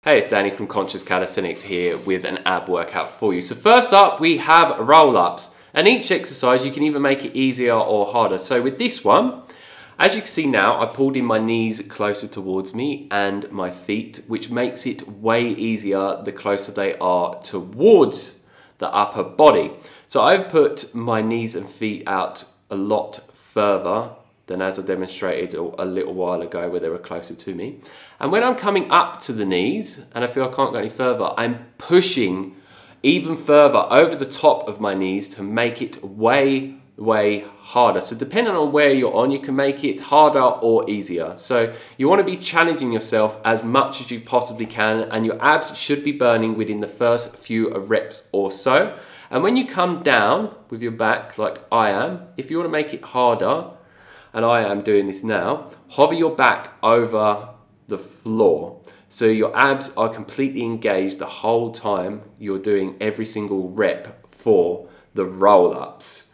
Hey, it's Danny from Conscious Calisthenics here with an ab workout for you. So first up, we have roll-ups. And each exercise, you can either make it easier or harder. So with this one, as you can see now, I pulled in my knees closer towards me and my feet, which makes it way easier the closer they are towards the upper body. So I've put my knees and feet out a lot further than as I demonstrated a little while ago where they were closer to me. And when I'm coming up to the knees and I feel I can't go any further, I'm pushing even further over the top of my knees to make it way harder. So depending on where you're on, you can make it harder or easier. So you want to be challenging yourself as much as you possibly can, and your abs should be burning within the first few reps or so. And when you come down with your back like I am, if you want to make it harder, and I am doing this now, hover your back over the floor. So your abs are completely engaged the whole time you're doing every single rep for the roll-ups.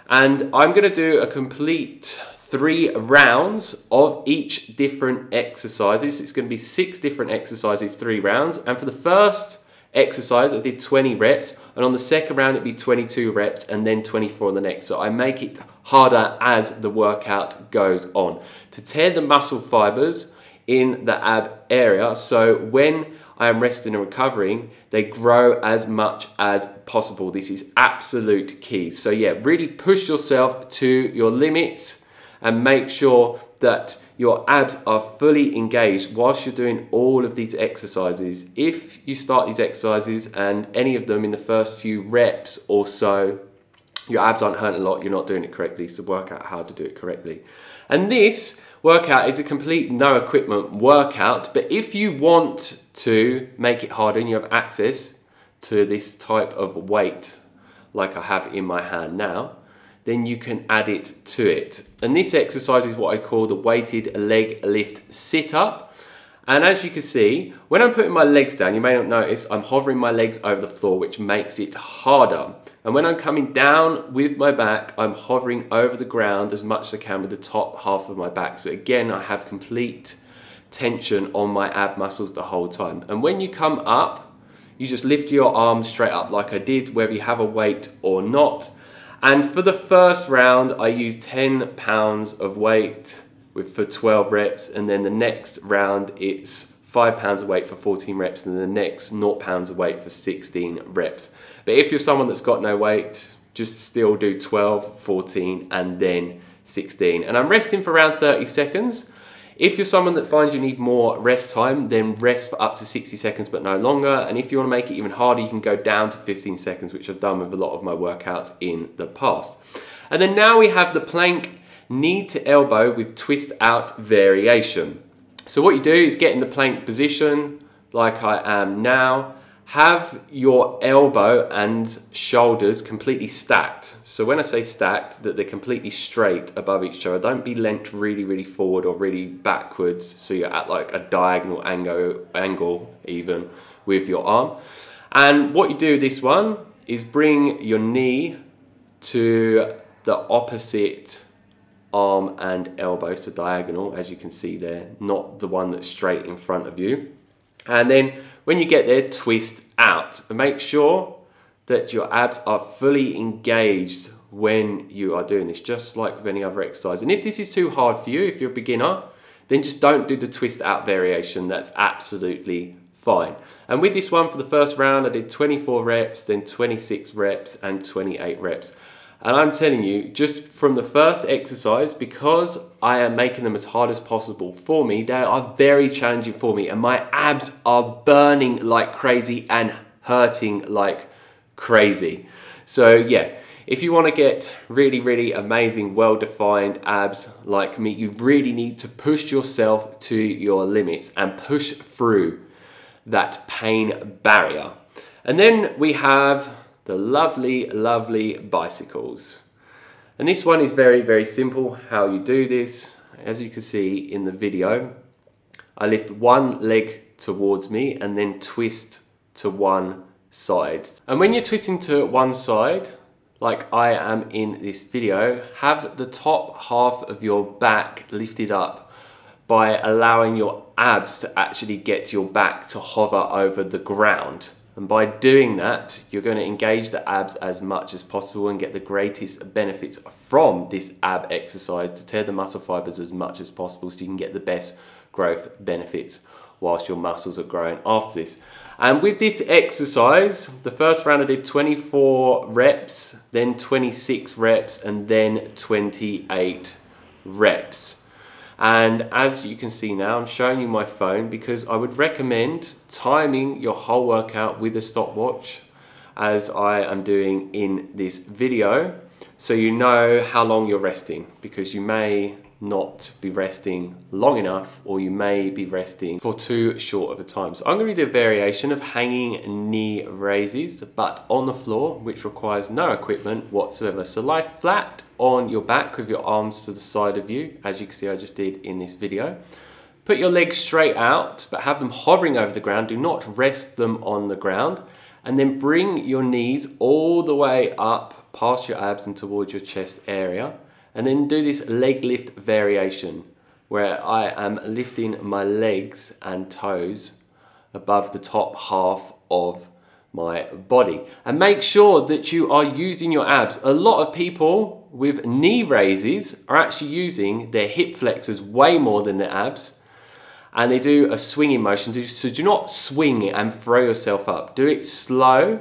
And I'm gonna do a complete 3 rounds of each different exercises. It's gonna be 6 different exercises, 3 rounds. And for the first exercise, I did 20 reps, and on the second round it'd be 22 reps and then 24 on the next. So I make it harder as the workout goes on to tear the muscle fibers in the ab area, so when I am resting and recovering, they grow as much as possible. This is absolute key. So yeah, really push yourself to your limits and make sure that your abs are fully engaged whilst you're doing all of these exercises. If you start these exercises and any of them in the first few reps or so, your abs aren't hurting a lot, you're not doing it correctly, so work out how to do it correctly. And this workout is a complete no equipment workout, but if you want to make it harder and you have access to this type of weight like I have in my hand now, then you can add it to it. And this exercise is what I call the weighted leg lift sit-up. And as you can see, when I'm putting my legs down, you may not notice, I'm hovering my legs over the floor, which makes it harder. And when I'm coming down with my back, I'm hovering over the ground as much as I can with the top half of my back. So again, I have complete tension on my ab muscles the whole time. And when you come up, you just lift your arms straight up like I did, whether you have a weight or not. And for the first round, I used 10 pounds of weight for 12 reps, and then the next round it's 5 pounds of weight for 14 reps, and then the next 0 pounds of weight for 16 reps. But if you're someone that's got no weight, just still do 12, 14, and then 16. And I'm resting for around 30 seconds. If you're someone that finds you need more rest time, then rest for up to 60 seconds, but no longer. And if you want to make it even harder, you can go down to 15 seconds, which I've done with a lot of my workouts in the past. And then now we have the plank knee to elbow with twist out variation. So what you do is get in the plank position like I am now. Have your elbow and shoulders completely stacked. So when I say stacked, that they're completely straight above each other. Don't be leant really forward or really backwards, so you're at like a diagonal angle even with your arm. And what you do with this one is bring your knee to the opposite arm and elbow, so diagonal, as you can see there, not the one that's straight in front of you. And then when you get there, twist out and make sure that your abs are fully engaged when you are doing this, just like with any other exercise. And if this is too hard for you, if you're a beginner, then just don't do the twist out variation. That's absolutely fine. And with this one, for the first round, I did 24 reps, then 26 reps and 28 reps. And I'm telling you, just from the first exercise, because I am making them as hard as possible for me, they are very challenging for me, and my abs are burning like crazy and hurting like crazy. So yeah, if you want to get really amazing, well-defined abs like me, you really need to push yourself to your limits and push through that pain barrier. And then we have the lovely bicycles. And this one is very simple how you do this. As you can see in the video, I lift one leg towards me and then twist to one side. And when you're twisting to one side, like I am in this video, have the top half of your back lifted up by allowing your abs to actually get your back to hover over the ground. And by doing that, you're going to engage the abs as much as possible and get the greatest benefits from this ab exercise to tear the muscle fibers as much as possible so you can get the best growth benefits whilst your muscles are growing after this. And with this exercise, the first round I did 24 reps, then 26 reps, and then 28 reps. And as you can see now, I'm showing you my phone because I would recommend timing your whole workout with a stopwatch, as I am doing in this video, so you know how long you're resting, because you may not be resting long enough, or you may be resting for too short of a time. So I'm going to do a variation of hanging knee raises, but on the floor, which requires no equipment whatsoever. So lie flat on your back with your arms to the side of you, as you can see I just did in this video. Put your legs straight out, but have them hovering over the ground. Do not rest them on the ground. And then bring your knees all the way up past your abs and towards your chest area. And then do this leg lift variation where I am lifting my legs and toes above the top half of my body. And make sure that you are using your abs. A lot of people with knee raises are actually using their hip flexors way more than their abs. And they do a swinging motion. So do not swing and throw yourself up. Do it slow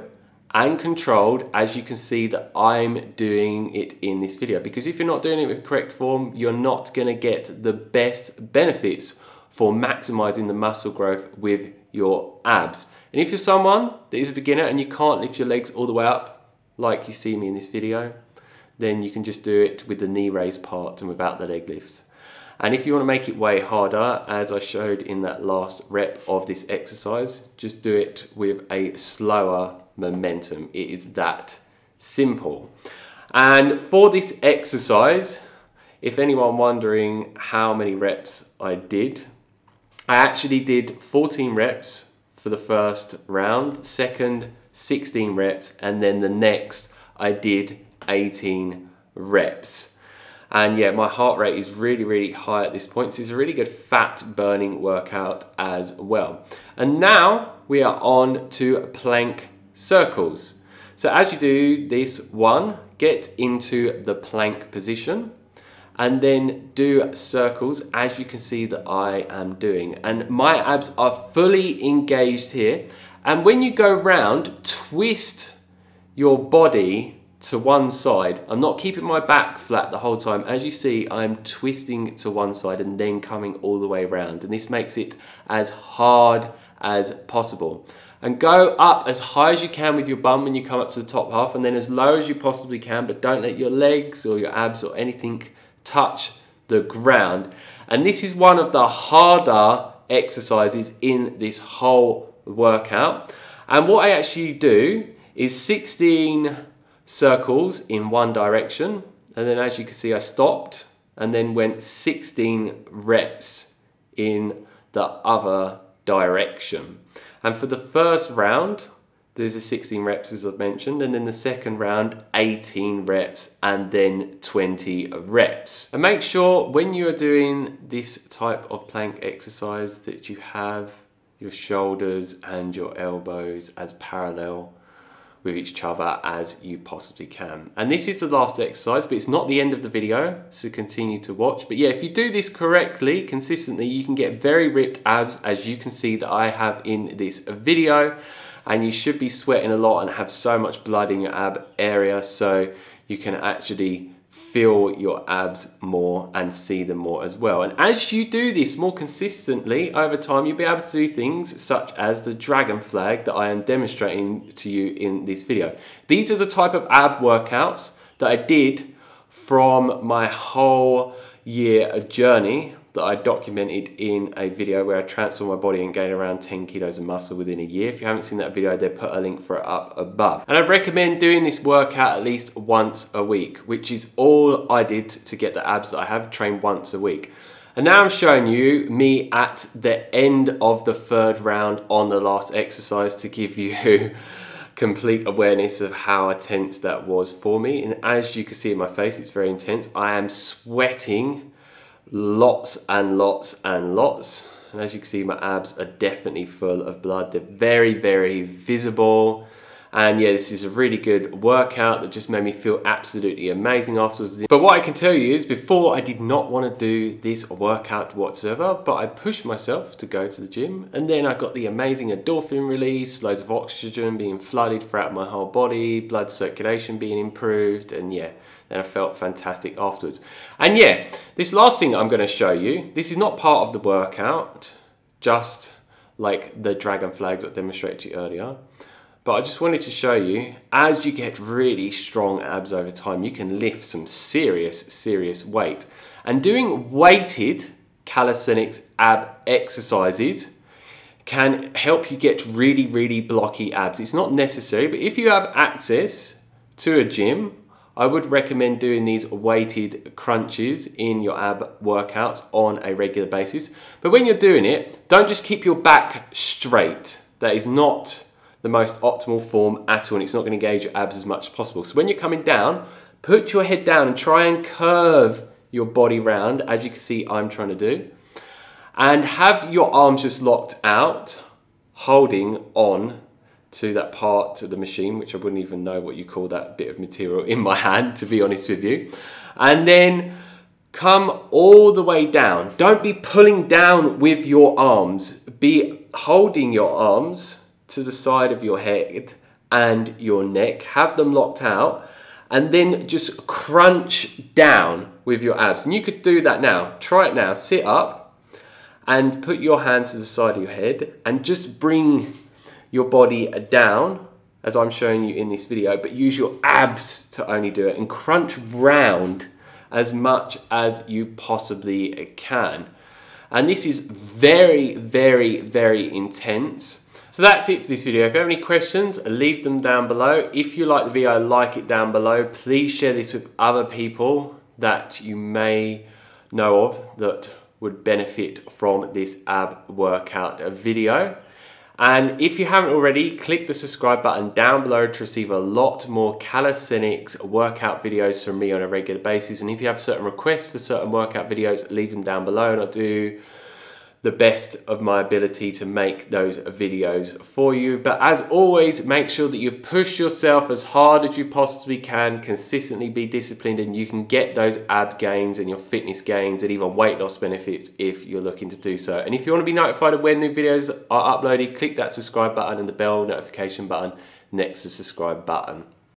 and controlled, as you can see that I'm doing it in this video. Because if you're not doing it with correct form, you're not going to get the best benefits for maximizing the muscle growth with your abs. And if you're someone that is a beginner and you can't lift your legs all the way up, like you see me in this video, then you can just do it with the knee raise part and without the leg lifts. And if you want to make it way harder, as I showed in that last rep of this exercise, just do it with a slower momentum. It is that simple. And for this exercise, if anyone wondering how many reps I did, I actually did 14 reps for the first round, second 16 reps, and then the next I did 18 reps. And yeah, my heart rate is really high at this point, so it's a really good fat burning workout as well. And now we are on to plank circles. So as you do this one, get into the plank position and then do circles, as you can see that I am doing. And my abs are fully engaged here. And when you go round, twist your body to one side. I'm not keeping my back flat the whole time. As you see, I'm twisting to one side and then coming all the way around. And this makes it as hard as possible. And go up as high as you can with your bum when you come up to the top half, and then as low as you possibly can, but don't let your legs or your abs or anything touch the ground. And this is one of the harder exercises in this whole workout. And what I actually do is 16 circles in one direction, and then as you can see I stopped and then went 16 reps in the other direction. And for the first round there's a 16 reps as I've mentioned, and then the second round 18 reps and then 20 reps. And make sure when you are doing this type of plank exercise that you have your shoulders and your elbows as parallel with each other as you possibly can. And this is the last exercise, but it's not the end of the video, so continue to watch. But yeah, if you do this correctly, consistently, you can get very ripped abs, as you can see that I have in this video, and you should be sweating a lot and have so much blood in your ab area, so you can actually feel your abs more and see them more as well. And as you do this more consistently over time, you'll be able to do things such as the dragon flag that I am demonstrating to you in this video. These are the type of ab workouts that I did from my whole year journey that I documented in a video where I transformed my body and gained around 10 kilos of muscle within a year. If you haven't seen that video, I'll put a link for it up above. And I recommend doing this workout at least once a week, which is all I did to get the abs that I have, trained once a week. And now I'm showing you me at the end of the third round on the last exercise to give you complete awareness of how intense that was for me. And as you can see in my face, it's very intense. I am sweating lots and lots and lots. and as you can see, my abs are definitely full of blood. They're very, very visible. And yeah, this is a really good workout that just made me feel absolutely amazing afterwards. But what I can tell you is, before I did not want to do this workout whatsoever, but I pushed myself to go to the gym, and then I got the amazing endorphin release, loads of oxygen being flooded throughout my whole body, blood circulation being improved, and yeah, then I felt fantastic afterwards. And yeah, this last thing I'm going to show you, this is not part of the workout, just like the dragon flags I demonstrated to you earlier. But I just wanted to show you, as you get really strong abs over time, you can lift some serious weight. And doing weighted calisthenics ab exercises can help you get really blocky abs. It's not necessary, but if you have access to a gym, I would recommend doing these weighted crunches in your ab workouts on a regular basis. But when you're doing it, don't just keep your back straight. That is not the most optimal form at all, and it's not going to engage your abs as much as possible. So when you're coming down, put your head down and try and curve your body round, as you can see I'm trying to do, and have your arms just locked out, holding on to that part of the machine, which I wouldn't even know what you call that bit of material in my hand, to be honest with you. And then come all the way down. Don't be pulling down with your arms, be holding your arms to the side of your head and your neck, have them locked out, and then just crunch down with your abs. And you could do that now. Try it now. Sit up and put your hands to the side of your head and just bring your body down, as I'm showing you in this video, but use your abs to only do it, and crunch round as much as you possibly can. And this is very intense. So that's it for this video. If you have any questions, leave them down below. If you like the video, like it down below. Please share this with other people that you may know of that would benefit from this ab workout video. And if you haven't already, click the subscribe button down below to receive a lot more calisthenics workout videos from me on a regular basis. And if you have certain requests for certain workout videos, leave them down below, and I'll do the best of my ability to make those videos for you. But as always, make sure that you push yourself as hard as you possibly can, consistently be disciplined, and you can get those ab gains and your fitness gains and even weight loss benefits if you're looking to do so. And if you want to be notified of when new videos are uploaded, click that subscribe button and the bell notification button next to the subscribe button.